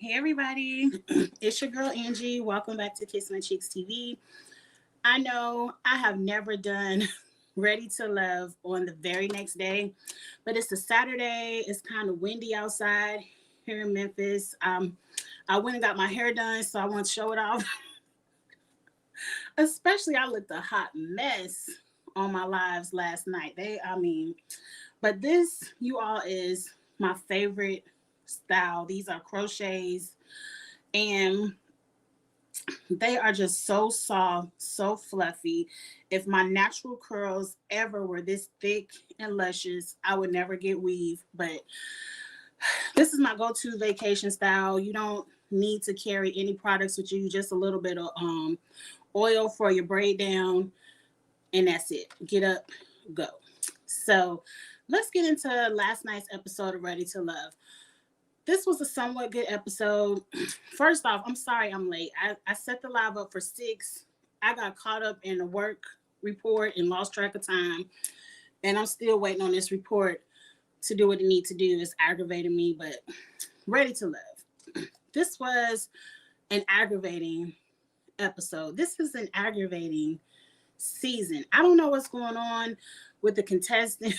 Hey everybody, it's your girl Angie. Welcome back to Kiss My Cheeks TV. I know I have never done Ready to Love on the very next day, but it's a Saturday. It's kind of windy outside here in Memphis. I went and got my hair done, so I want to show it off. Especially, I looked a hot mess on my lives last night. But this, you all, is my favorite style. These are crochets, and they are just so soft, so fluffy. If my natural curls ever were this thick and luscious, I would never get weave. But this is my go-to vacation style. You don't need to carry any products with you, just a little bit of oil for your braid down, and that's it. Get up, go. So let's get into last night's episode of Ready to Love. This was a somewhat good episode. First off, I'm sorry I'm late. I set the live up for 6. I got caught up in the work report and lost track of time. And I'm still waiting on this report to do what it needs to do. It's aggravating me, but Ready to Love. This was an aggravating episode. This is an aggravating season. I don't know what's going on with the contestants,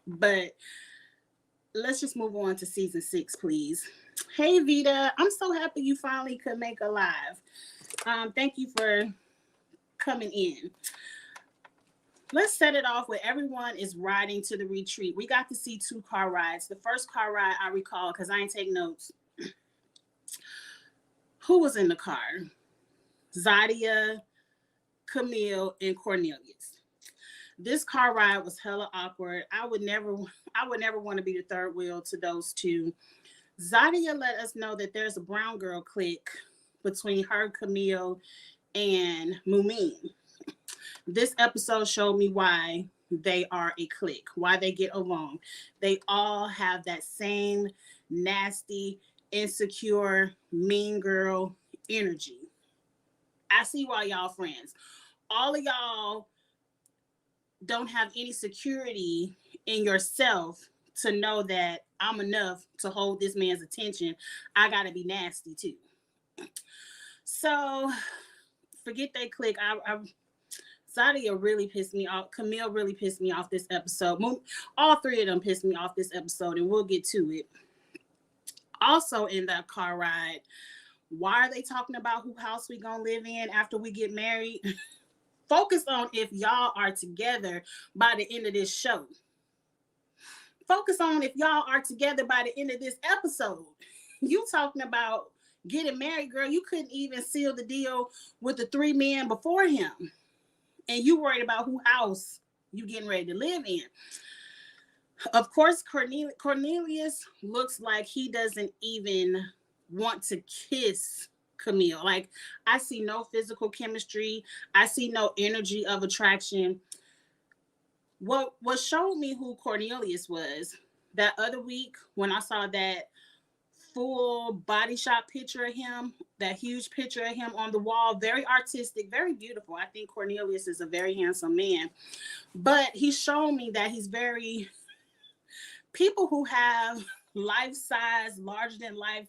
but let's just move on to season 6, please. Hey, Vita. I'm so happy you finally could make a live. Thank you for coming in. Let's set it off with everyone is riding to the retreat. We got to see 2 car rides. The first car ride I recall, because I ain't take notes. Who was in the car? Zadia, Camille, and Cornelius. This car ride was hella awkward. I would never want to be the third wheel to those 2. Zadia let us know that there's a brown girl clique between her, Camille, and Mumin. This episode showed me why they are a clique, why they get along. They all have that same nasty, insecure, mean girl energy. I see why y'all friends. All of y'all don't have any security in yourself to know that I'm enough to hold this man's attention. I gotta be nasty too. So forget they click. Zadia really pissed me off. Camille really pissed me off this episode. All 3 of them pissed me off this episode, and we'll get to it. Also in that car ride, why are they talking about who house we gonna live in after we get married? Focus on if y'all are together by the end of this show. Focus on if y'all are together by the end of this episode. You talking about getting married, girl. You couldn't even seal the deal with the 3 men before him. And you worried about who house you getting ready to live in. Of course, Cornelius looks like he doesn't even want to kiss Camille. Like, I see no physical chemistry. I see no energy of attraction. What showed me who Cornelius was that other week when I saw that full body shot picture of him, that huge picture of him on the wall, very artistic, very beautiful. I think Cornelius is a very handsome man, but he showed me that he's very, people who have life-size, larger than life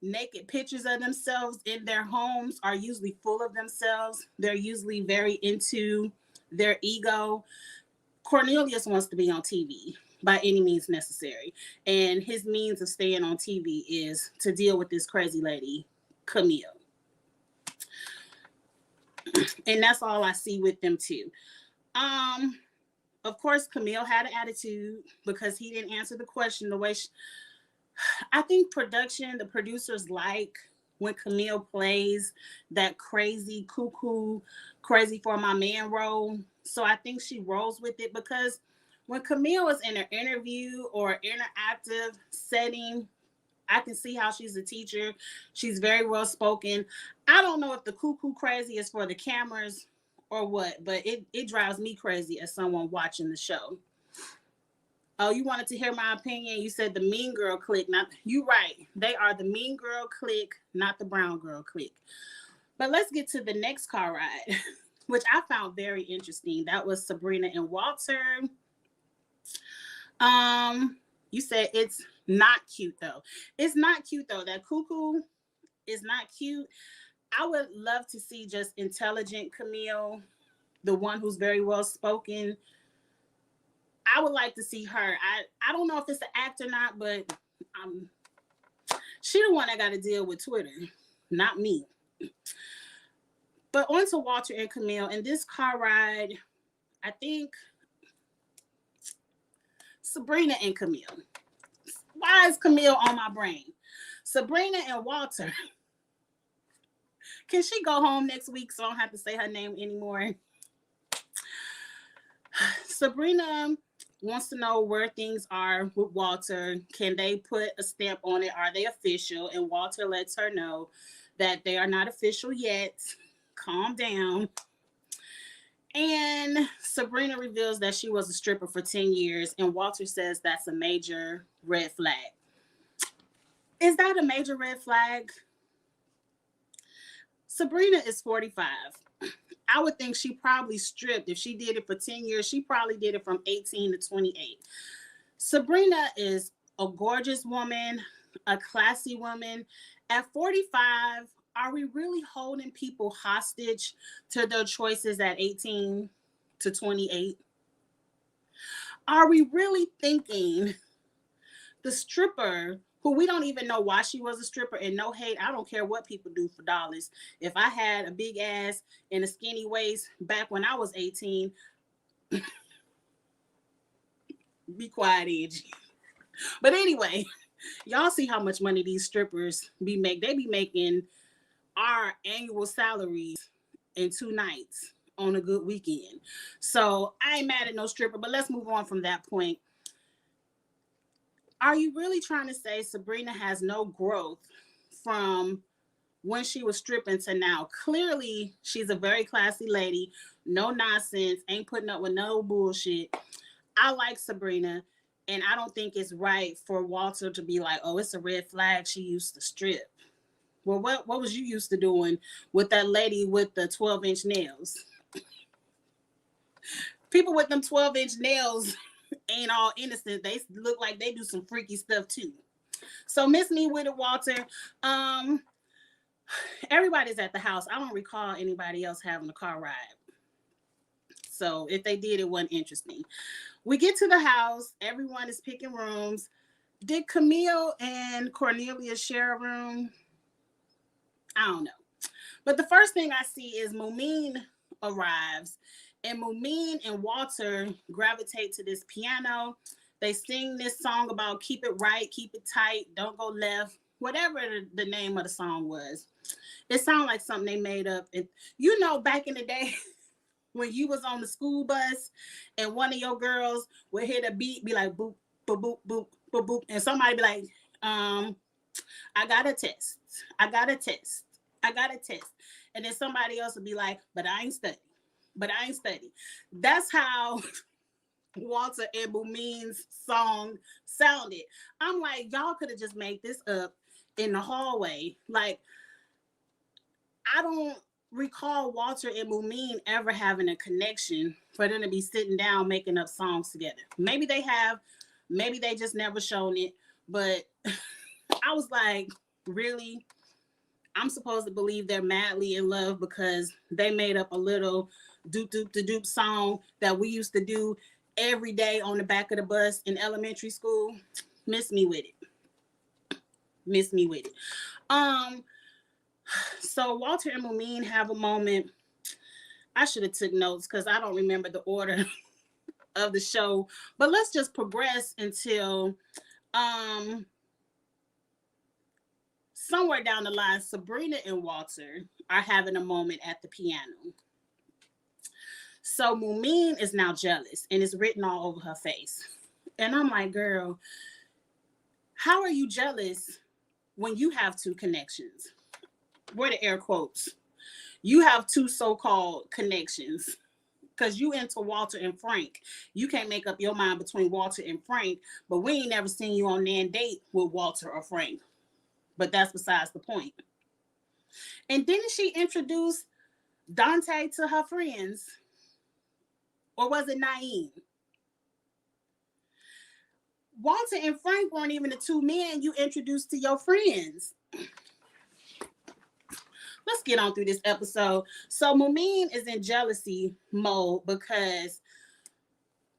naked pictures of themselves in their homes are usually full of themselves. They're usually very into their ego. Cornelius wants to be on TV by any means necessary. And his means of staying on TV is to deal with this crazy lady, Camille. And that's all I see with them too. Of course, Camille had an attitude because he didn't answer the question the way I think the producers like when Camille plays that crazy, cuckoo, crazy for my man role. So I think she rolls with it because when Camille is in an interview or interactive setting, I can see how she's a teacher. She's very well spoken. I don't know if the cuckoo crazy is for the cameras or what, but it drives me crazy as someone watching the show. Oh, you wanted to hear my opinion? You said the mean girl clique. Not you right. They are the mean girl clique, not the brown girl clique. But let's get to the next car ride, which I found very interesting. That was Sabrina and Walter. You said it's not cute though. It's not cute though. That cuckoo is not cute. I would love to see just intelligent Camille, the one who's very well spoken. I would like to see her. I don't know if it's an act or not, but she the one that got to deal with Twitter, not me. But on to Walter and Camille. In this car ride, I think Sabrina and Camille. Why is Camille on my brain? Sabrina and Walter. Can she go home next week so I don't have to say her name anymore? Sabrina wants to know where things are with Walter. Can they put a stamp on it? Are they official? And Walter lets her know that they are not official yet. Calm down. And Sabrina reveals that she was a stripper for 10 years, and Walter says that's a major red flag. Is that a major red flag? Sabrina is 45. I would think she probably stripped. If she did it for 10 years, she probably did it from 18 to 28. Sabrina is a gorgeous woman, a classy woman. At 45, are we really holding people hostage to their choices at 18 to 28? Are we really thinking the stripper, who we don't even know why she was a stripper, and no hate, I don't care what people do for dollars. If I had a big ass and a skinny waist back when I was 18, be quiet, Angie. But anyway, y'all see how much money these strippers be make. They be making our annual salaries in 2 nights on a good weekend. So I ain't mad at no stripper, but let's move on from that point. Are you really trying to say Sabrina has no growth from when she was stripping to now? Clearly, she's a very classy lady, no nonsense, ain't putting up with no bullshit. I like Sabrina, and I don't think it's right for Walter to be like, oh, it's a red flag, she used to strip. Well, what was you used to doing with that lady with the 12-inch nails? People with them 12-inch nails ain't all innocent. They look like they do some freaky stuff too. So miss me with it, Walter. Everybody's at the house. I don't recall anybody else having a car ride. So if they did, it wasn't interesting. We get to the house. Everyone is picking rooms. Did Camille and Cornelia share a room? I don't know. But the first thing I see is Mumin arrives. And Mumin and Walter gravitate to this piano. They sing this song about keep it right, keep it tight, don't go left, whatever the name of the song was. It sounded like something they made up. And you know, back in the day, when you was on the school bus and one of your girls would hit a beat, be like, boop, boop, boop, boop, boop, boop. And somebody be like, I got a test. I got a test. I got a test. And then somebody else would be like, but I ain't study. But I ain't study. That's how Walter and Mumin's song sounded. I'm like, y'all could have just made this up in the hallway. Like, I don't recall Walter and Mumin ever having a connection for them to be sitting down making up songs together. Maybe they have, maybe they just never shown it. But I was like, really? I'm supposed to believe they're madly in love because they made up a little doop doop da doop song that we used to do every day on the back of the bus in elementary school. Miss me with it. Miss me with it. So Walter and Mumin have a moment. I should have took notes because I don't remember the order of the show. But let's just progress until somewhere down the line, Sabrina and Walter are having a moment at the piano. So Mumin is now jealous and it's written all over her face. And I'm like, girl, how are you jealous when you have 2 connections? Where the air quotes? You have 2 so-called connections because you into Walter and Frank. You can't make up your mind between Walter and Frank, but we ain't never seen you on that date with Walter or Frank. But that's besides the point. And didn't she introduce Dante to her friends? Or was it Naeem? Walter and Frank weren't even the two men you introduced to your friends. Let's get on through this episode. So Mumin is in jealousy mode because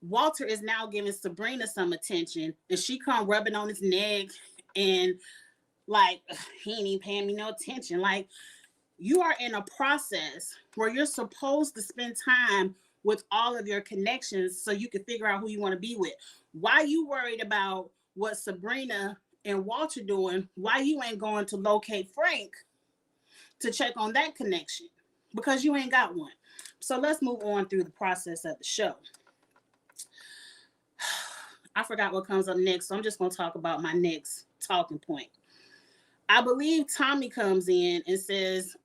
Walter is now giving Sabrina some attention, and she come rubbing on his neck and like, he ain't even paying me no attention. Like, you are in a process where you're supposed to spend time with all of your connections so you can figure out who you want to be with. Why you worried about what Sabrina and Walter doing? Why you ain't going to locate Frank to check on that connection? Because you ain't got one. So let's move on through the process of the show. I forgot what comes up next, so I'm just going to talk about my next talking point. I believe Tommy comes in and says,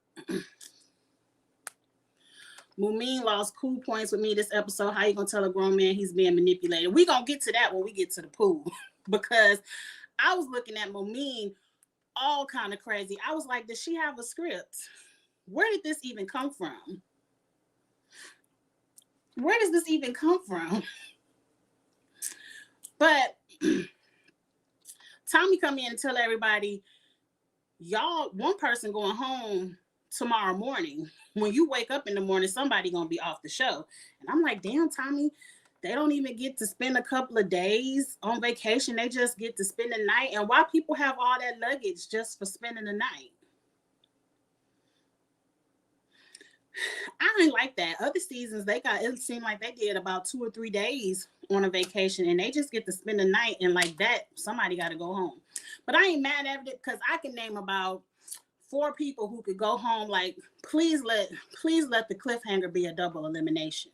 Mumin lost cool points with me this episode. How you going to tell a grown man he's being manipulated? We're going to get to that when we get to the pool. Because I was looking at Mumin all kind of crazy. I was like, does she have a script? Where did this even come from? Where does this even come from? But Tommy come in and tell everybody, y'all, one person going home tomorrow morning. When you wake up in the morning, somebody gonna be off the show. And I'm like, damn, Tommy, they don't even get to spend a couple of days on vacation. They just get to spend the night. And why people have all that luggage just for spending the night? I ain't like that. Other seasons, it seemed like they did about 2 or 3 days on a vacation, and they just get to spend the night, and like that, somebody got to go home. But I ain't mad at it because I can name about 4 people who could go home. Like, please let the cliffhanger be a double elimination.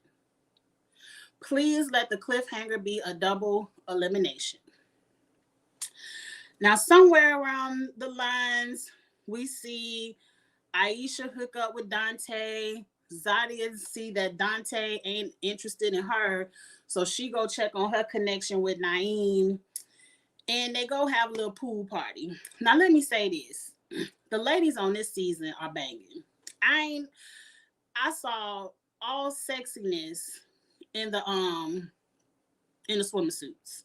Please let the cliffhanger be a double elimination. Now, somewhere around the lines, we see Aisha hook up with Dante. Zadia see that Dante ain't interested in her, so she go check on her connection with Naeem, and they go have a little pool party. Now, let me say this. The ladies on this season are banging. I saw all sexiness in the swimsuits.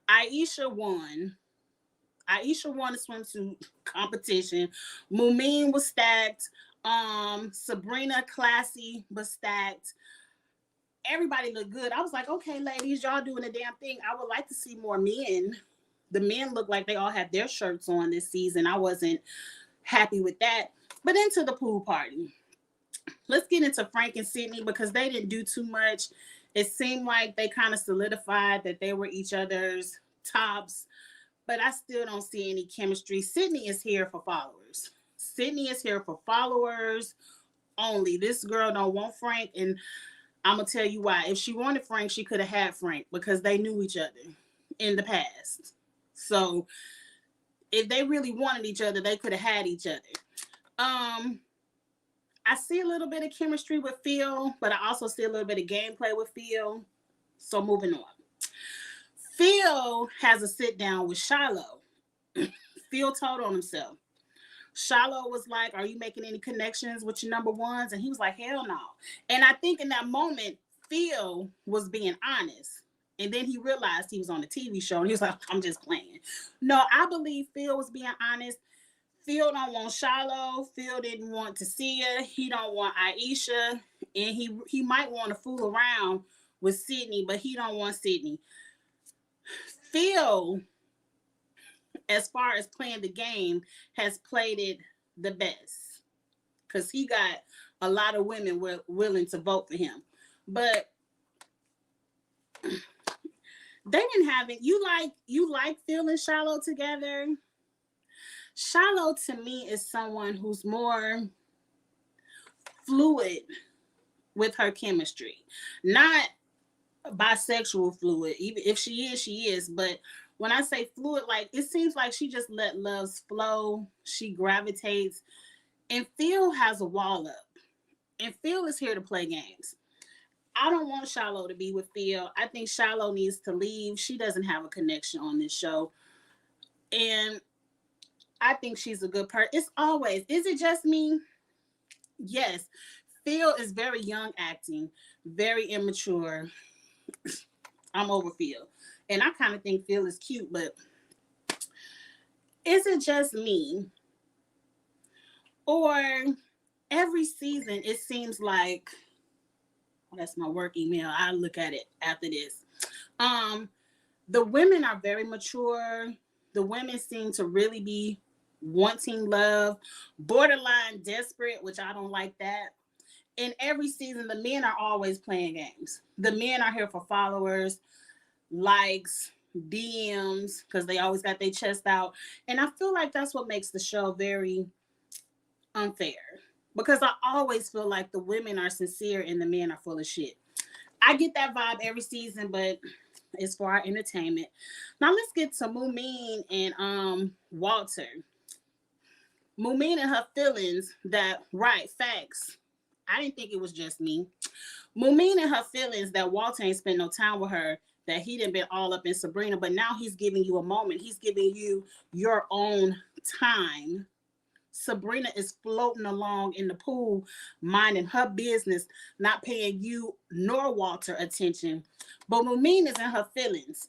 Aisha won the swimsuit competition. Mumin was stacked. Sabrina, classy but stacked. Everybody looked good. I was like, okay, ladies, y'all doing a damn thing. I would like to see more men. The men look like they all had their shirts on this season. I wasn't happy with that. But into the pool party. Let's get into Frank and Sydney because they didn't do too much. It seemed like they kind of solidified that they were each other's tops, but I still don't see any chemistry. Sydney is here for followers. Sydney is here for followers only. This girl don't want Frank, and I'm going to tell you why. If she wanted Frank, she could have had Frank because they knew each other in the past. So if they really wanted each other, they could have had each other. I see a little bit of chemistry with Phil, but I also see a little bit of gameplay with Phil. So moving on. Phil has a sit down with Shiloh. Phil told on himself. Shiloh was like, are you making any connections with your number ones? And he was like, hell no. And I think in that moment, Phil was being honest. And then he realized he was on a TV show and he was like, I'm just playing. No, I believe Phil was being honest. Phil don't want Shiloh. Phil didn't want Tasia. He don't want Aisha. And he might want to fool around with Sydney, but he don't want Sydney. Phil, as far as playing the game, has played it the best. Because he got a lot of women willing to vote for him. But they didn't have it. You like Phil and Shiloh together? Shiloh to me is someone who's more fluid with her chemistry. Not bisexual fluid. Even if she is. But when I say fluid, like it seems like she just let loves flow. She gravitates. And Phil has a wall up. And Phil is here to play games. I don't want Shiloh to be with Phil. I think Shiloh needs to leave. She doesn't have a connection on this show. And I think she's a good person. It's always, is it just me? Yes. Phil is very young acting, very immature. I'm over Phil. And I kind of think Phil is cute, but is it just me? Or every season it seems like, oh, that's my work email. I'll look at it after this. The women are very mature. The women seem to really be wanting love, borderline desperate, which I don't like that. In every season, the men are always playing games. The men are here for followers, likes, DMs, because they always got their chest out. And I feel like that's what makes the show very unfair. Because I always feel like the women are sincere and the men are full of shit. I get that vibe every season, but it's for our entertainment. Now let's get to Mumin and Walter. Mumin and her feelings that, right, facts. I didn't think it was just me. Mumin and her feelings that Walter ain't spent no time with her, that he didn't been all up in Sabrina, but now he's giving you a moment. He's giving you your own time. Sabrina is floating along in the pool, minding her business, not paying you nor Walter attention. But Mumin is in her feelings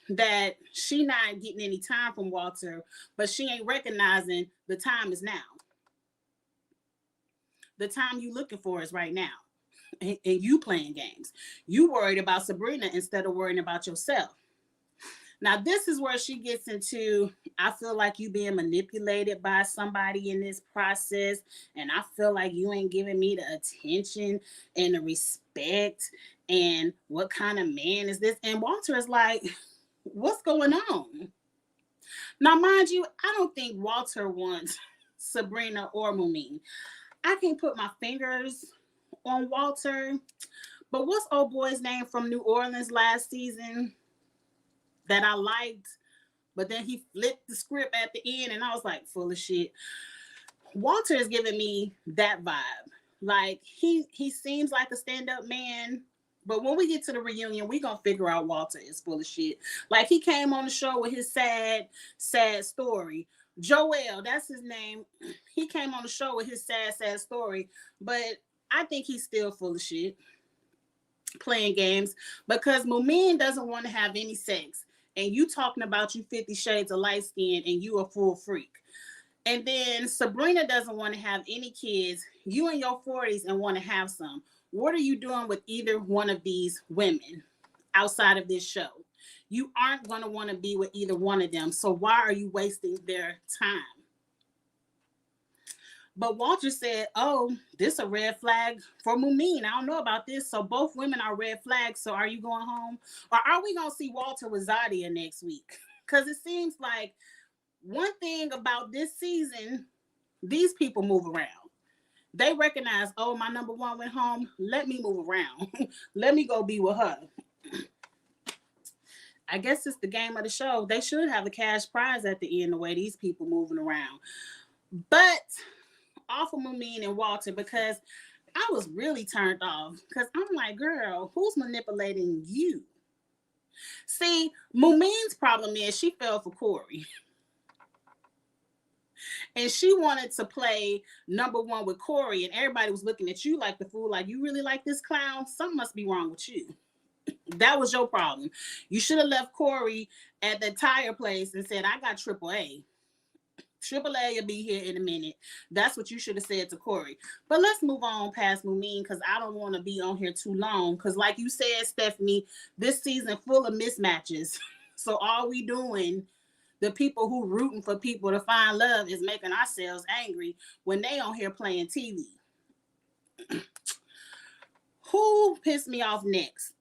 that she not getting any time from Walter, but she ain't recognizing the time is now. The time you looking for is right now. And you playing games. You worried about Sabrina instead of worrying about yourself. Now, this is where she gets into, I feel like you being manipulated by somebody in this process, and I feel like you ain't giving me the attention and the respect, and what kind of man is this? And Walter is like, what's going on? Now, mind you, I don't think Walter wants Sabrina or Mumin. I can't put my fingers on Walter, but what's old boy's name from New Orleans last season that I liked, but then he flipped the script at the end and I was like, full of shit. Walter is giving me that vibe. Like he seems like a stand-up man, but when we get to the reunion, we gonna figure out Walter is full of shit. Like he came on the show with his sad story. Joel, that's his name. He came on the show with his sad story, but I think he's still full of shit, playing games, because Mumin doesn't want to have any sex. And you talking about you 50 shades of light skin and you a full freak. And then Sabrina doesn't want to have any kids. You in your 40s and want to have some. What are you doing with either one of these women outside of this show? You aren't going to want to be with either one of them. So why are you wasting their time? But Walter said, oh, this a red flag for Mumin. I don't know about this. So both women are red flags. So are you going home? Or are we going to see Walter with Zadia next week? Because it seems like one thing about this season, these people move around. They recognize, oh, my number one went home. Let me move around. Let me go be with her. I guess it's the game of the show. They should have a cash prize at the end, the way these people moving around. But off of Mumin and Walter, because I was really turned off, because I'm like, girl, who's manipulating you? See, Mumin's problem is she fell for Corey. And she wanted to play number one with Corey, and everybody was looking at you like the fool, like, you really like this clown? Something must be wrong with you. That was your problem. You should have left Corey at the tire place and said, I got AAA. AAA will be here in a minute. That's what you should have said to Corey. But let's move on past Mumin, because I don't want to be on here too long. Because like you said, Stephanie, this season full of mismatches. So all we doing, the people who rooting for people to find love, is making ourselves angry when they on here playing TV. Who pissed me off next?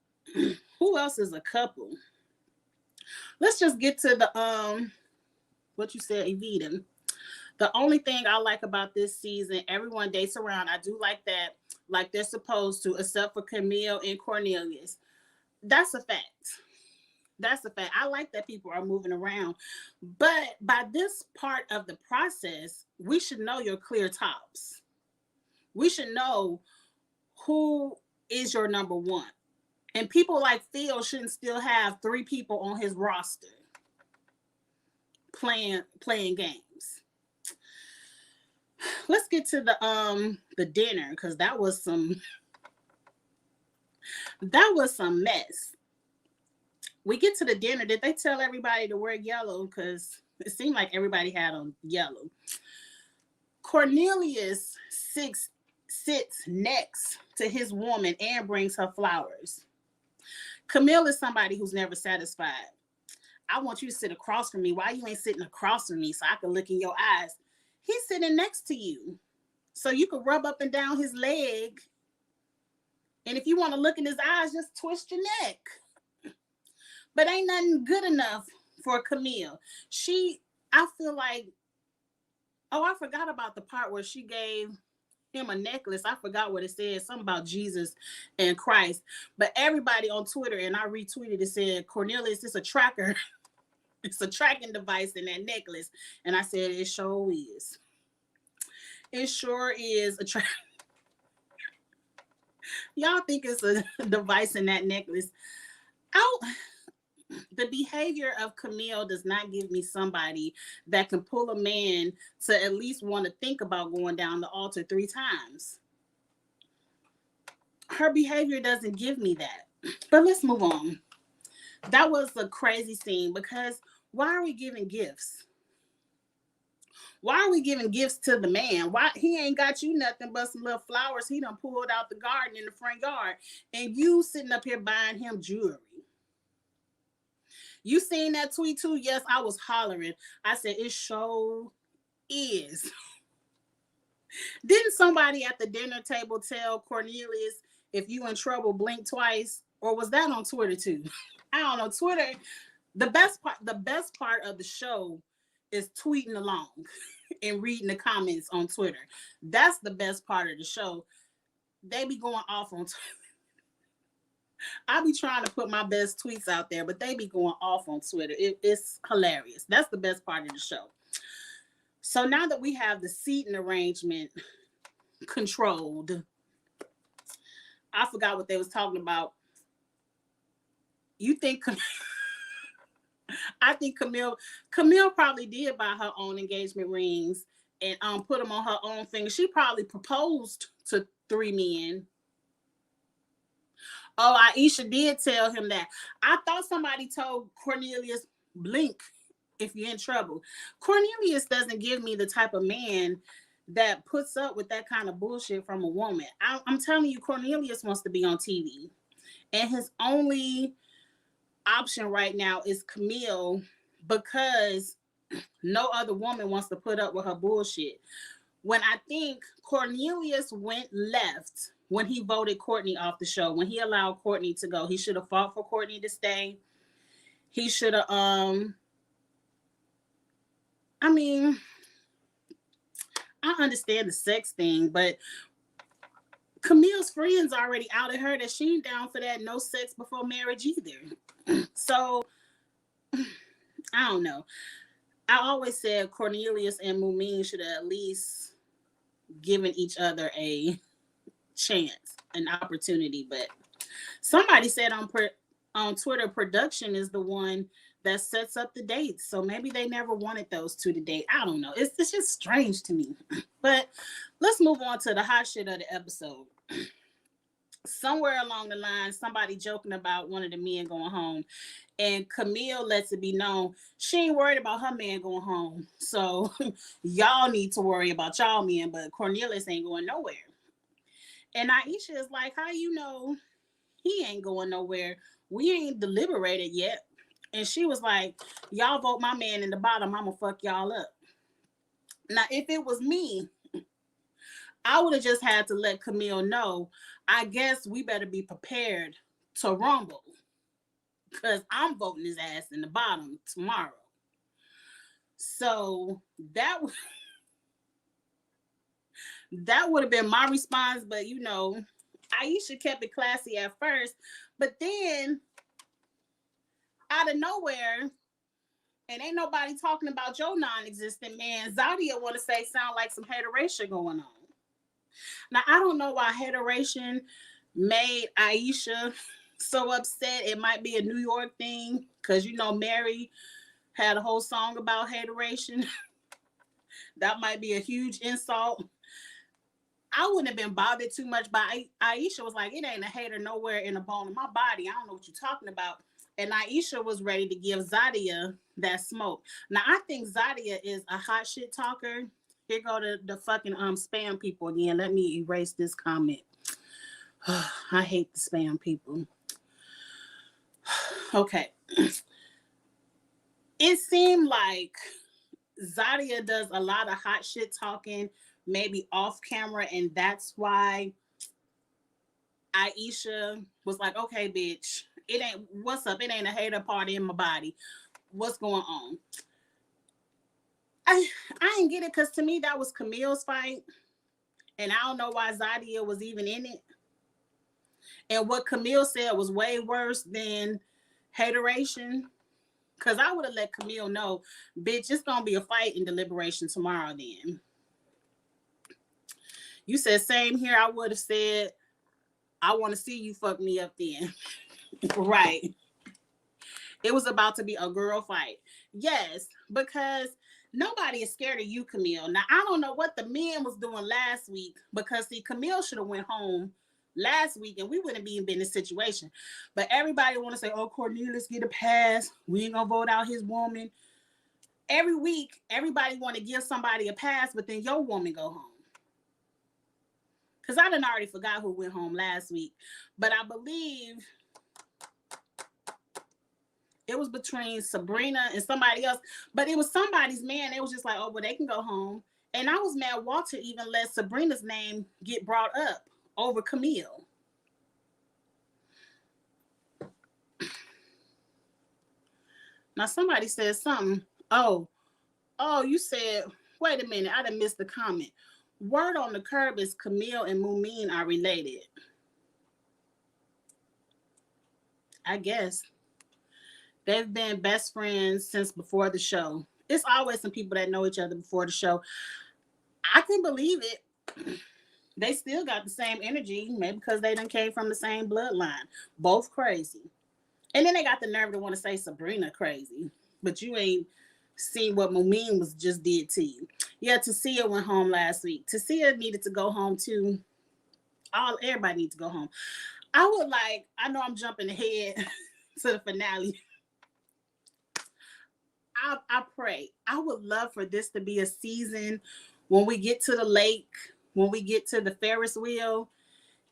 Who else is a couple? Let's just get to the what you said, Evita. The only thing I like about this season, everyone dates around. I do like that, like they're supposed to, except for Camille and Cornelius. That's a fact. That's a fact. I like that people are moving around. But by this part of the process, we should know your clear tops. We should know who is your number one. And people like Phil shouldn't still have 3 people on his roster playing games. Let's get to the dinner, because that was some mess. We get to the dinner. Did they tell everybody to wear yellow? Because it seemed like everybody had on yellow. Cornelius sits next to his woman and brings her flowers. Camille is somebody who's never satisfied. I want you to sit across from me. Why you ain't sitting across from me so I can look in your eyes? He's sitting next to you. So you can rub up and down his leg. And if you want to look in his eyes, just twist your neck. But ain't nothing good enough for Camille. I feel like, I forgot about the part where she gave him a necklace. I forgot what it said, something about Jesus and Christ. But everybody on Twitter, and I retweeted it, said, Cornelius, it's a tracker. It's a tracking device in that necklace. And I said, it sure is. It sure is a tracker. Y'all think it's a device in that necklace? The behavior of Camille does not give me somebody that can pull a man to at least want to think about going down the altar 3 times. Her behavior doesn't give me that. But let's move on. That was a crazy scene because why are we giving gifts? Why are we giving gifts to the man? Why he ain't got you nothing but some little flowers he done pulled out the garden in the front yard, and you sitting up here buying him jewelry. You seen that tweet too? Yes, I was hollering. I said, it sure is. Didn't somebody at the dinner table tell Cornelius, if you in trouble, blink twice? Or was that on Twitter too? I don't know. Twitter, the best part of the show is tweeting along and reading the comments on Twitter. That's the best part of the show. They be going off on Twitter. I be trying to put my best tweets out there, but they be going off on Twitter. It's hilarious. That's the best part of the show. So now that we have the seating arrangement controlled, I forgot what they was talking about. You think I think Camille probably did buy her own engagement rings and put them on her own finger. She probably proposed to 3 men. Oh, Aisha did tell him that. I thought somebody told Cornelius, blink if you're in trouble. Cornelius doesn't give me the type of man that puts up with that kind of bullshit from a woman. I'm telling you, Cornelius wants to be on TV. And his only option right now is Camille because no other woman wants to put up with her bullshit. When I think Cornelius went left when he voted Courtney off the show, when he allowed Courtney to go, he should have fought for Courtney to stay. He should have, I understand the sex thing, but Camille's friends already outed her that she ain't down for that no sex before marriage either. So, I don't know. I always said Cornelius and Mumin should have at least given each other a chance, an opportunity, but somebody said on Twitter, production is the one that sets up the dates, so maybe they never wanted those 2 to date. I don't know. It's just strange to me. But let's move on to the hot shit of the episode. Somewhere along the line, somebody joking about one of the men going home, and Camille lets it be known she ain't worried about her man going home, so y'all need to worry about y'all men, but Cornelius ain't going nowhere. And Aisha is like, how you know he ain't going nowhere? We ain't deliberated yet. And she was like, y'all vote my man in the bottom, I'm gonna fuck y'all up. Now, if it was me, I would have just had to let Camille know, I guess we better be prepared to rumble because I'm voting his ass in the bottom tomorrow. So that would have been my response, but Aisha kept it classy at first, but then out of nowhere, and ain't nobody talking about your non-existent man, Zadia want to say sound like some hateration going on. Now, I don't know why hateration made Aisha so upset. It might be a New York thing, because Mary had a whole song about hateration. That might be a huge insult. I wouldn't have been bothered too much, but Aisha was like, it ain't a hater nowhere in the bone of my body. I don't know what you're talking about. And Aisha was ready to give Zadia that smoke. Now I think Zadia is a hot shit talker. Here go the fucking spam people again. Let me erase this comment. I hate the spam people. Okay. It seemed like Zadia does a lot of hot shit talking, maybe off camera, and that's why Aisha was like, okay, bitch, it ain't, what's up? It ain't a hater party in my body. What's going on? I didn't get it because to me that was Camille's fight, and I don't know why Zadia was even in it. And what Camille said was way worse than hateration. Because I would have let Camille know, bitch, it's going to be a fight in deliberation tomorrow then. You said, same here. I would have said, I want to see you fuck me up then. Right. It was about to be a girl fight. Yes, because nobody is scared of you, Camille. Now, I don't know what the men was doing last week because, see, Camille should have went home last week and we wouldn't be in this situation. But everybody want to say, oh, Cornelius get a pass. We ain't going to vote out his woman. Every week, everybody want to give somebody a pass, but then your woman go home. Because I done already forgot who went home last week. But I believe it was between Sabrina and somebody else. But it was somebody's man. It was just like, oh, well, they can go home. And I was mad Walter even let Sabrina's name get brought up over Camille. Now, somebody said something. Oh, you said, wait a minute. I done missed the comment. Word on the curb is Camille and Mumin are related. I guess. They've been best friends since before the show. It's always some people that know each other before the show. I can believe it. They still got the same energy, maybe because they done came from the same bloodline. Both crazy. And then they got the nerve to want to say Sabrina crazy. But you ain't seen what Mumin was just did to you. Yeah, Tasia went home last week. Tasia needed to go home too. Everybody needs to go home. I know I'm jumping ahead to the finale. I pray. I would love for this to be a season when we get to the lake, when we get to the Ferris wheel,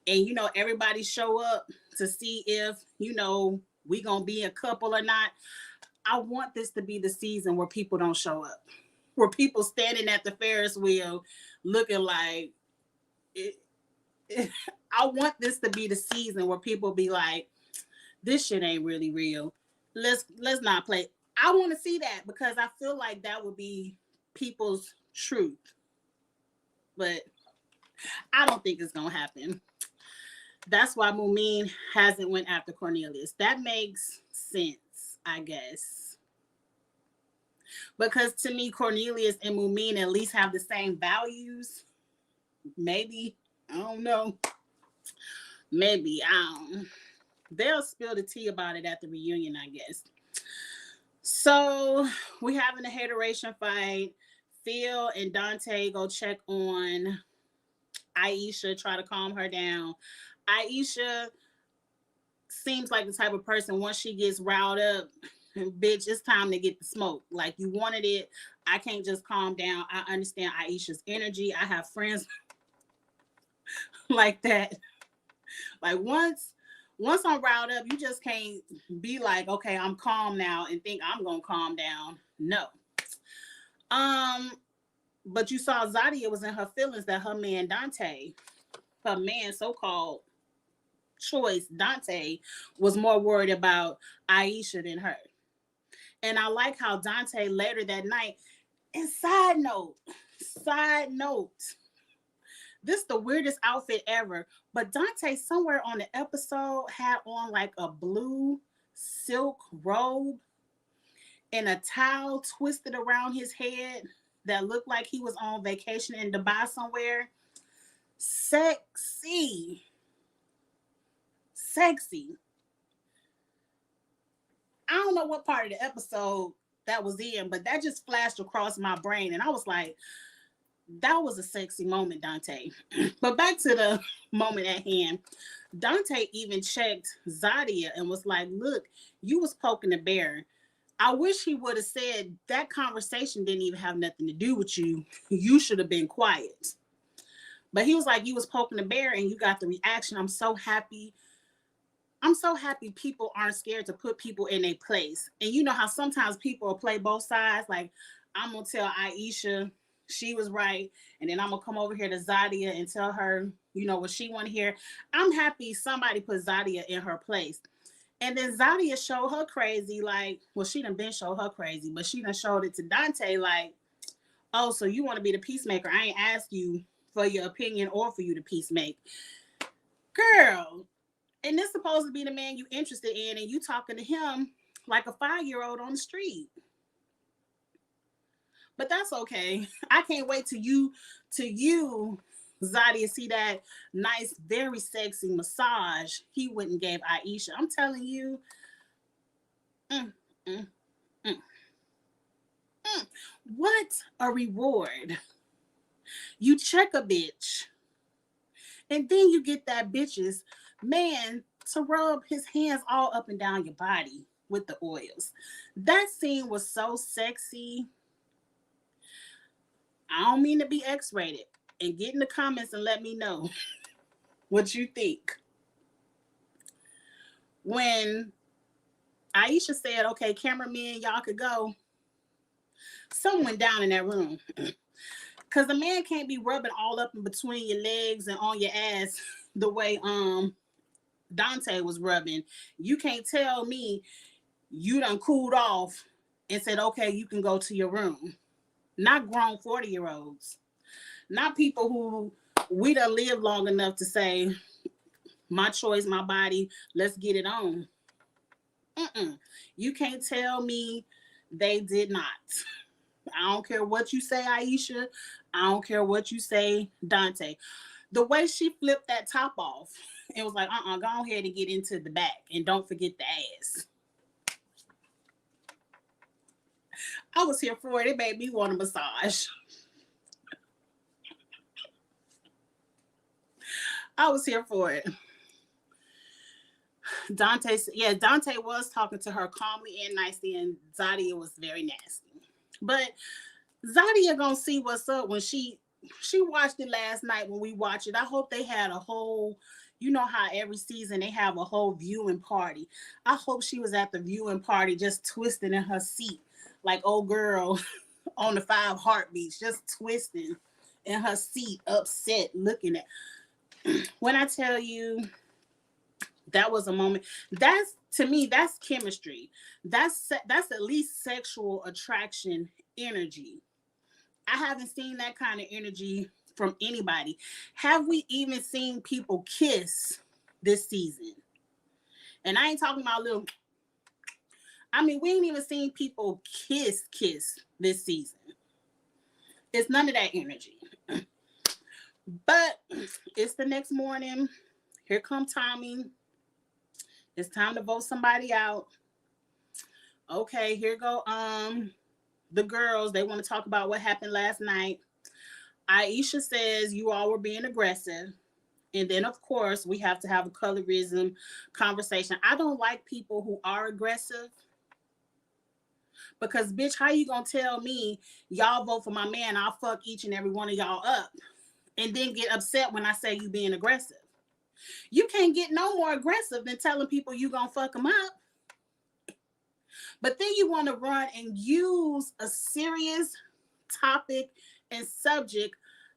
and everybody show up to see if we gonna be a couple or not. I want this to be the season where people don't show up, where people standing at the Ferris wheel looking like it. I want this to be the season where people be like, this shit ain't really real. Let's not play. I want to see that because I feel like that would be people's truth. But I don't think it's going to happen. That's why Mumin hasn't went after Cornelius. That makes sense, I guess. Because to me, Cornelius and Mumin at least have the same values. Maybe. I don't know. Maybe. They'll spill the tea about it at the reunion, I guess. So we having a hateration fight. Phil and Dante go check on Aisha, try to calm her down. Aisha seems like the type of person, once she gets riled up, bitch, it's time to get the smoke. Like, you wanted it. I can't just calm down. I understand Aisha's energy. I have friends like that. Like, once I'm riled up, you just can't be like, okay, I'm calm now and think I'm gonna calm down. No. But you saw Zadia was in her feelings that her man Dante, her man so-called choice, Dante, was more worried about Aisha than her. And I like how Dante later that night, and side note, this is the weirdest outfit ever, but Dante somewhere on the episode had on like a blue silk robe and a towel twisted around his head that looked like he was on vacation in Dubai somewhere. Sexy. I don't know what part of the episode that was in, but that just flashed across my brain. And I was like, That was a sexy moment, Dante. But back to the moment at hand. Dante even checked Zadia and was like, look, you was poking the bear. I wish he would have said that conversation didn't even have nothing to do with you. You should have been quiet. But he was like, you was poking the bear and you got the reaction. I'm so happy. I'm so happy people aren't scared to put people in a place. And you know how sometimes people will play both sides. Like, I'm going to tell Aisha she was right. And then I'm going to come over here to Zadia and tell her, you know, what she want to hear. I'm happy somebody put Zadia in her place. And then Zadia showed her crazy, like, well, she done been showed her crazy, but she done showed it to Dante, like, oh, so you want to be the peacemaker. I ain't asked you for your opinion or for you to peacemake. Girl, and this supposed to be the man you interested in, and you talking to him like a 5-year-old on the street. But that's okay. I can't wait till you, Zadia, see that nice, very sexy massage he went and gave Aisha. I'm telling you, mm, mm, mm, mm. What a reward. You check a bitch, and then you get that bitch's man to rub his hands all up and down your body with the oils. That scene was so sexy. I don't mean to be X-rated. And get in the comments and let me know what you think. When Aisha said, okay, cameraman, y'all could go, someone went down in that room. Because the man can't be rubbing all up in between your legs and on your ass the way Dante was rubbing. You can't tell me you done cooled off and said, okay, you can go to your room. Not grown 40-year-olds. Not people who we done lived long enough to say, my choice, my body, let's get it on. You can't tell me they did not. I don't care what you say, Aisha. I don't care what you say, Dante. The way she flipped that top off, it was like, go ahead and get into the back and don't forget the ass. I was here for it. It made me want a massage. I was here for it. Dante was talking to her calmly and nicely, and Zadia was very nasty. But Zadia gonna see what's up when she watched it last night when we watched it. I hope they had a whole, you know how every season they have a whole viewing party. I hope she was at the viewing party just twisting in her seat like old girl on the 5 Heartbeats, just twisting in her seat, upset, looking at. When I tell you that was a moment, that's, to me, that's chemistry. That's at least sexual attraction energy. I haven't seen that kind of energy from anybody. Have we even seen people kiss this season? And I ain't talking about little. I mean, we ain't even seen people kiss this season. It's none of that energy. But it's the next morning. Here come Tommy. It's time to vote somebody out. Okay, here go the girls. They want to talk about what happened last night. Aisha says you all were being aggressive. And then, of course, we have to have a colorism conversation. I don't like people who are aggressive. Because, bitch, how you going to tell me y'all vote for my man, I'll fuck each and every one of y'all up, and then get upset when I say you being aggressive? You can't get no more aggressive than telling people you going to fuck them up. But then you want to run and use a serious topic and subject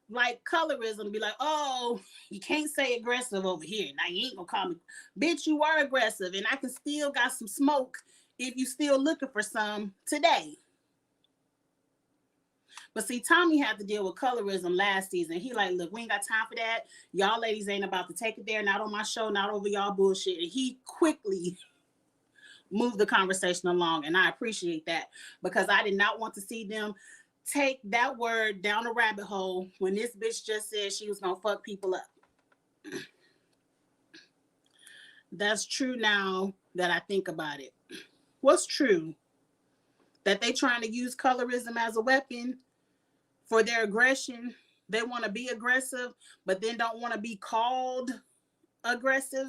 like colorism, be like, oh, you can't say aggressive over here. Now you ain't gonna call me. Bitch, you are aggressive, and I can still got some smoke if you still looking for some today. But see, Tommy had to deal with colorism last season. He like, look, we ain't got time for that. Y'all ladies ain't about to take it there. Not on my show, not over y'all bullshit. And he quickly moved the conversation along. And I appreciate that, because I did not want to see them take that word down a rabbit hole when this bitch just said she was going to fuck people up. That's true now that I think about it. What's true? That they trying to use colorism as a weapon for their aggression They want to be aggressive, but then don't want to be called aggressive.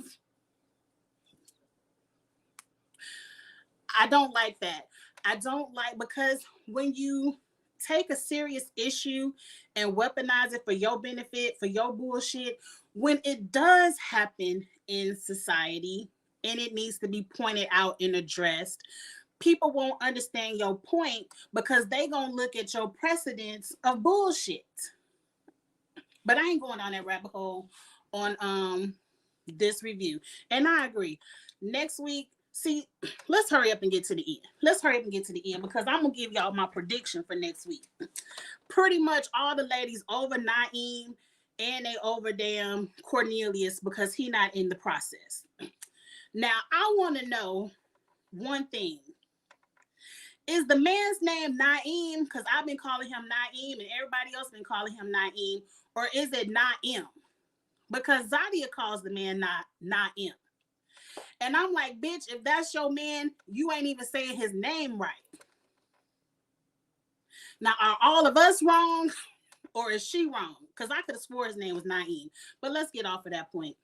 I don't like that. I don't like, because when you take a serious issue and weaponize it for your benefit, for your bullshit, when it does happen in society and it needs to be pointed out and addressed, people won't understand your point because they gonna look at your precedents of bullshit. But I ain't going down that rabbit hole on this review. And I agree. Next week, see, let's hurry up and get to the end. Let's hurry up and get to the end because I'm gonna give y'all my prediction for next week. Pretty much all the ladies over Naeem and they over damn Cornelius because he not in the process. Now I want to know one thing. Is the man's name Naeem? Because I've been calling him Naeem and everybody else been calling him Naeem. Or is it Naeem? Because Zadia calls the man Naeem. And I'm like, bitch, if that's your man, you ain't even saying his name right. Now, are all of us wrong? Or is she wrong? Because I could have swore his name was Naeem. But let's get off of that point.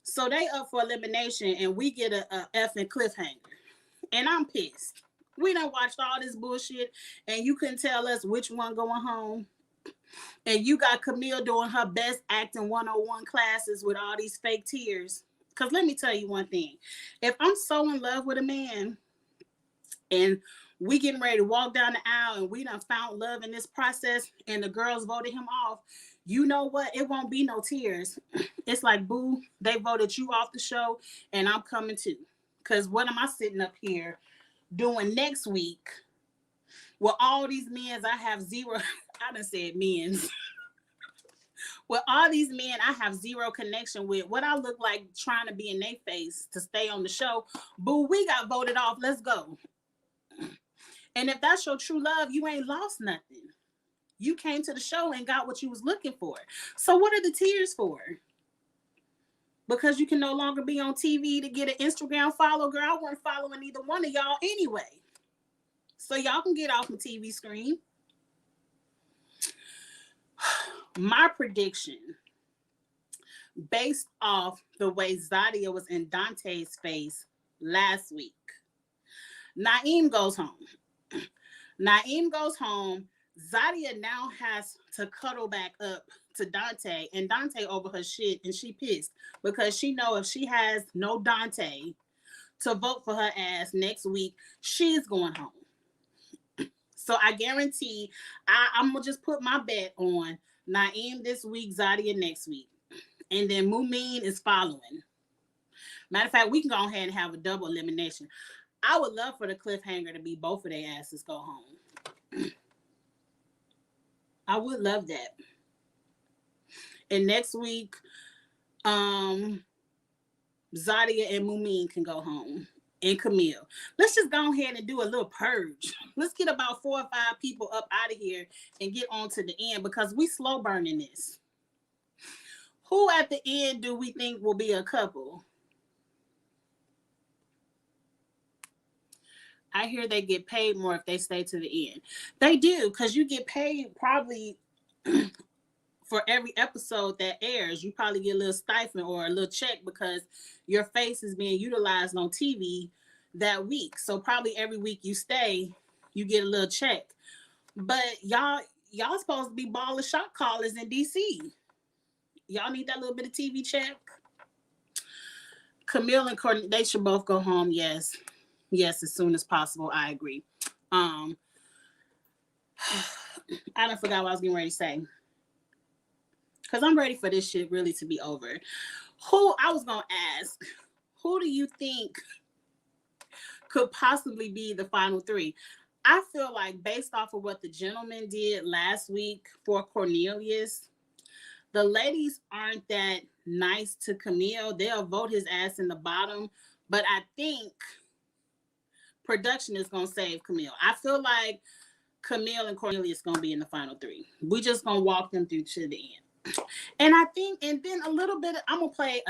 So they up for elimination and we get a effing cliffhanger. And I'm pissed. We done watched all this bullshit and you couldn't tell us which one going home. And you got Camille doing her best acting 101 classes with all these fake tears. Because let me tell you one thing. If I'm so in love with a man and we getting ready to walk down the aisle and we done found love in this process and the girls voted him off, you know what? It won't be no tears. It's like, boo, they voted you off the show and I'm coming too. Because what am I sitting up here doing next week with all these men I have zero, I done said men's. With all these men I have zero connection with, what I look like trying to be in their face to stay on the show, boo, we got voted off, let's go. And if that's your true love, you ain't lost nothing. You came to the show and got what you was looking for. So what are the tears for? Because you can no longer be on TV to get an Instagram follow. Girl, I wasn't following either one of y'all anyway. So y'all can get off the TV screen. My prediction, based off the way Zadia was in Dante's face last week, Naeem goes home. Naeem goes home. Zadia now has to cuddle back up to Dante, and Dante over her shit, and she pissed because she know if she has no Dante to vote for her ass next week, she's going home. So I guarantee I'm gonna just put my bet on Naeem this week, Zadia next week, and then Mumin is following. Matter of fact, we can go ahead and have a double elimination. I would love for the cliffhanger to be both of their asses go home. I would love that. And next week, Zadia and Mumin can go home. And Camille. Let's just go ahead and do a little purge. Let's get about 4 or 5 people up out of here and get on to the end because we slow burning this. Who at the end do we think will be a couple? I hear they get paid more if they stay to the end. They do, because you get paid probably for every episode that airs. You probably get a little stipend or a little check because your face is being utilized on TV that week. So probably every week you stay, you get a little check. But y'all supposed to be baller shot callers in DC. Y'all need that little bit of TV check. Camille and Courtney, they should both go home. Yes, as soon as possible. I agree. I don't forgot what I was getting ready to say. Because I'm ready for this shit really to be over. I was going to ask, who do you think could possibly be the final 3? I feel like based off of what the gentleman did last week for Cornelius, the ladies aren't that nice to Camille. They'll vote his ass in the bottom. But I think production is going to save Camille. I feel like Camille and Cornelius going to be in the final 3. We just going to walk them through to the end. And I think, and then a little bit, I'm going to play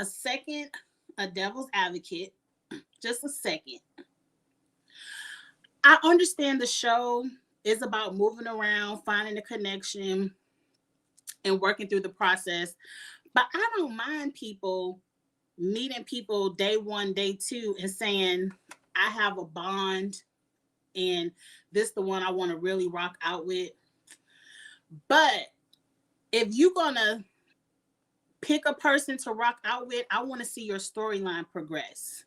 a devil's advocate, just a second. I understand the show is about moving around, finding a connection, and working through the process. But I don't mind people meeting people day one, day two, and saying, I have a bond and this the one I want to really rock out with. But if you're gonna pick a person to rock out with, I want to see your storyline progress.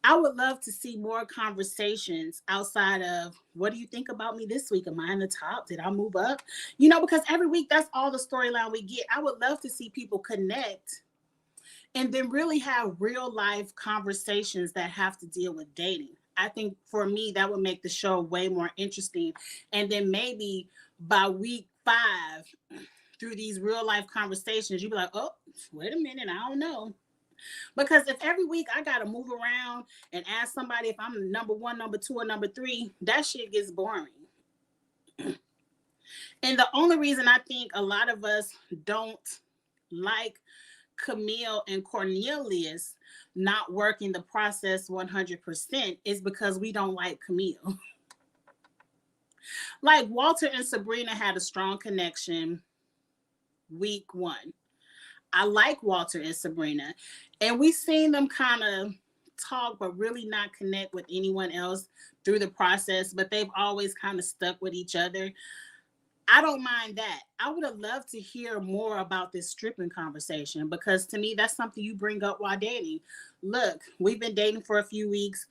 I would love to see more conversations outside of, what do you think about me this week? Am I in the top? Did I move up? You know, because every week that's all the storyline we get. I would love to see people connect and then really have real life conversations that have to deal with dating. I think for me, that would make the show way more interesting. And then maybe by week 5, through these real life conversations, you'd be like, oh, wait a minute, I don't know. Because if every week I got to move around and ask somebody if I'm number 1, number 2, or number 3, that shit gets boring. And the only reason I think a lot of us don't like Camille and Cornelius not working the process 100% is because we don't like Camille. Like Walter and Sabrina had a strong connection week 1. I like Walter and Sabrina, and we seen them kind of talk but really not connect with anyone else through the process, but they've always kind of stuck with each other. I don't mind that. I would have loved to hear more about this stripping conversation, because to me, that's something you bring up while dating. Look, we've been dating for a few weeks,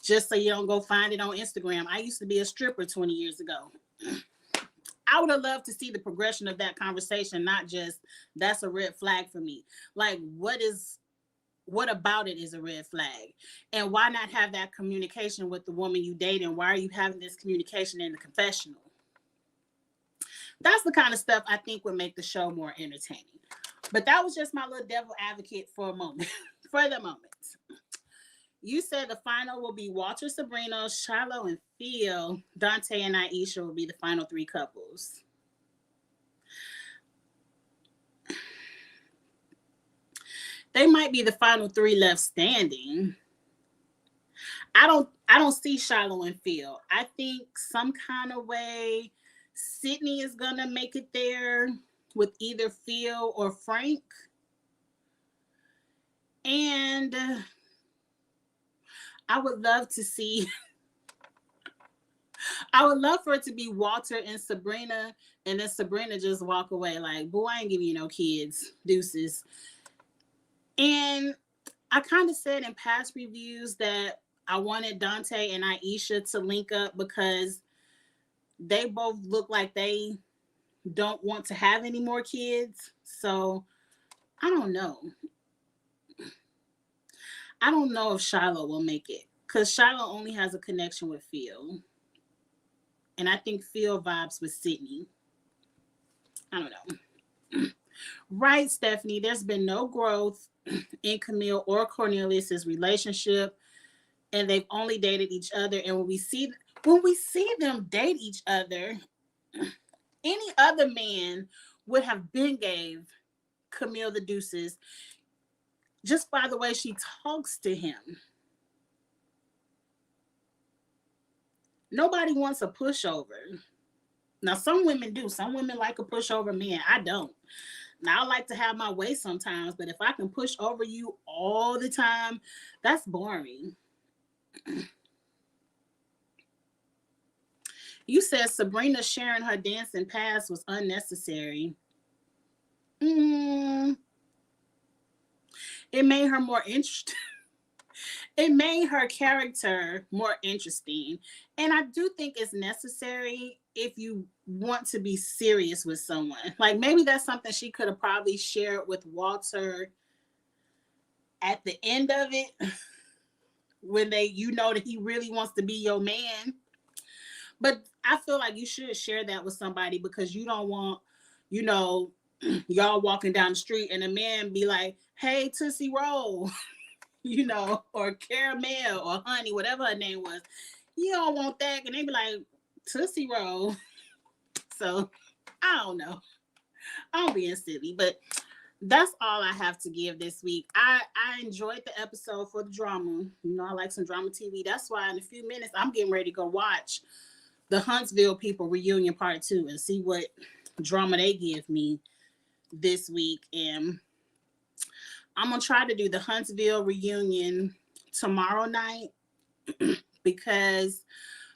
just so you don't go find it on Instagram. I used to be a stripper 20 years ago. I would have loved to see the progression of that conversation, not just, that's a red flag for me. Like, what about it is a red flag? And why not have that communication with the woman you date? And why are you having this communication in the confessional? That's the kind of stuff I think would make the show more entertaining. But that was just my little devil advocate for a moment, for the moment. You said the final will be Walter, Sabrina, Shiloh, and Phil. Dante and Aisha will be the final 3 couples. They might be the final 3 left standing. I don't see Shiloh and Phil. I think some kind of way Sydney is gonna make it there with either Phil or Frank. And I would love to see, I would love for it to be Walter and Sabrina, and then Sabrina just walk away like, boy, I ain't giving you no kids, deuces. And I kind of said in past reviews that I wanted Dante and Aisha to link up because they both look like they don't want to have any more kids. So I don't know. I don't know if Shiloh will make it, because Shiloh only has a connection with Phil. And I think Phil vibes with Sydney. I don't know. Right, Stephanie, there's been no growth in Camille or Cornelius's relationship, and they've only dated each other. And when we see them date each other, any other man would have been gave Camille the deuces just by the way she talks to him. Nobody wants a pushover. Now, some women do. Some women like a pushover man. I don't. Now, I like to have my way sometimes, but if I can push over you all the time, that's boring. You said Sabrina sharing her dancing past was unnecessary. It made her more interesting. It made her character more interesting. And I do think it's necessary if you want to be serious with someone. Like, maybe that's something she could have probably shared with Walter at the end of it, when you know that he really wants to be your man. But I feel like you should share that with somebody, because you don't want, y'all walking down the street and a man be like, hey, Tootsie Roll, or Caramel or Honey, whatever her name was. You don't want that. And they be like, Tootsie Roll. So, I don't know. I'm being silly, but that's all I have to give this week. I enjoyed the episode for the drama. I like some drama TV. That's why in a few minutes, I'm getting ready to go watch the Huntsville People Reunion Part 2 and see what drama they give me this week. And I'm going to try to do the Huntsville reunion tomorrow night because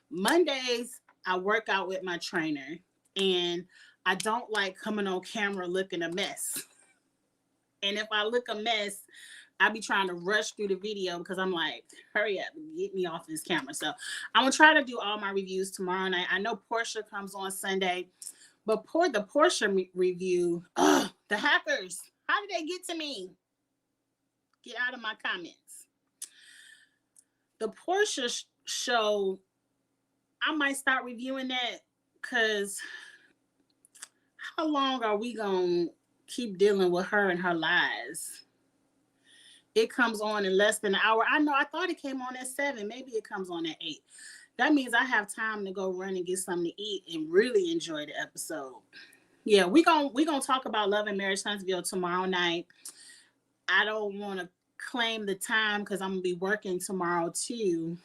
Mondays I work out with my trainer and I don't like coming on camera looking a mess. And if I look a mess, I be trying to rush through the video because I'm like, hurry up, get me off this camera. So I'm going to try to do all my reviews tomorrow night. I know Portia comes on Sunday, but the Portia review, the hackers, how did they get to me? Get out of my comments. The Portia show, I might start reviewing that because how long are we going to keep dealing with her and her lies? It comes on in less than an hour. I know, I thought it came on at 7. Maybe it comes on at 8. That means I have time to go run and get something to eat and really enjoy the episode. Yeah, we gonna talk about Love and Marriage Huntsville tomorrow night. I don't want to claim the time because I'm going to be working tomorrow too.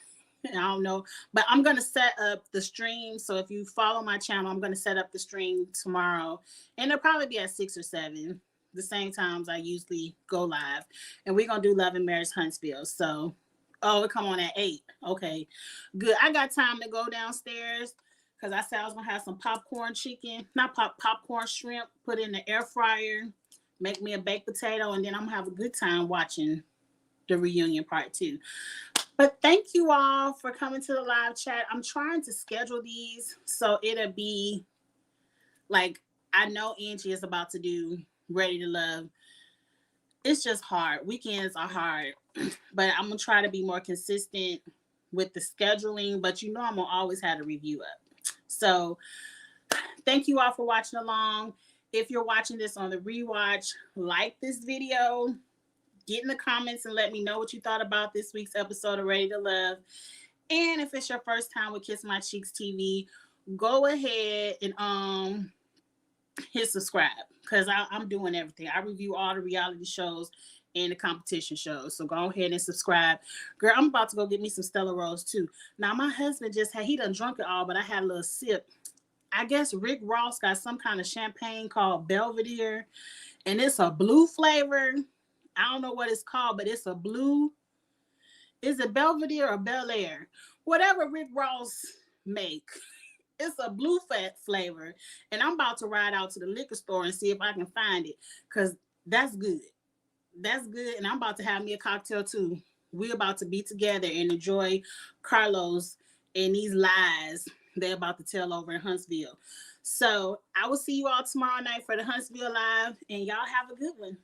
I don't know, but I'm going to set up the stream. So if you follow my channel, I'm going to set up the stream tomorrow and it'll probably be at 6 or 7, the same times I usually go live. And we're going to do Love and Marriage Huntsville. So, it come on at 8. Okay, good. I got time to go downstairs because I said I was going to have some popcorn chicken, not popcorn shrimp, put in the air fryer, make me a baked potato, and then I'm going to have a good time watching the reunion part 2. But thank you all for coming to the live chat. I'm trying to schedule these so it'll be like, I know Angie is about to do Ready to Love. It's just hard. Weekends are hard, but I'm going to try to be more consistent with the scheduling, but I'm going to always have a review up. So thank you all for watching along. If you're watching this on the rewatch, like this video, get in the comments and let me know what you thought about this week's episode of Ready to Love. And if it's your first time with Kiss My Cheeks TV, go ahead and hit subscribe because I'm doing everything. I review all the reality shows and the competition shows. So go ahead and subscribe. Girl, I'm about to go get me some Stella Rose too. Now my husband he done drunk it all, but I had a little sip. I guess Rick Ross got some kind of champagne called Belvedere, and it's a blue flavor. I don't know what it's called, but it's a blue. Is it Belvedere or Bel Air? Whatever Rick Ross make. It's a blue fat flavor. And I'm about to ride out to the liquor store and see if I can find it. Because that's good. That's good. And I'm about to have me a cocktail too. We're about to be together and enjoy Carlos and these lies they're about to tell over in Huntsville. So I will see you all tomorrow night for the Huntsville Live. And y'all have a good one.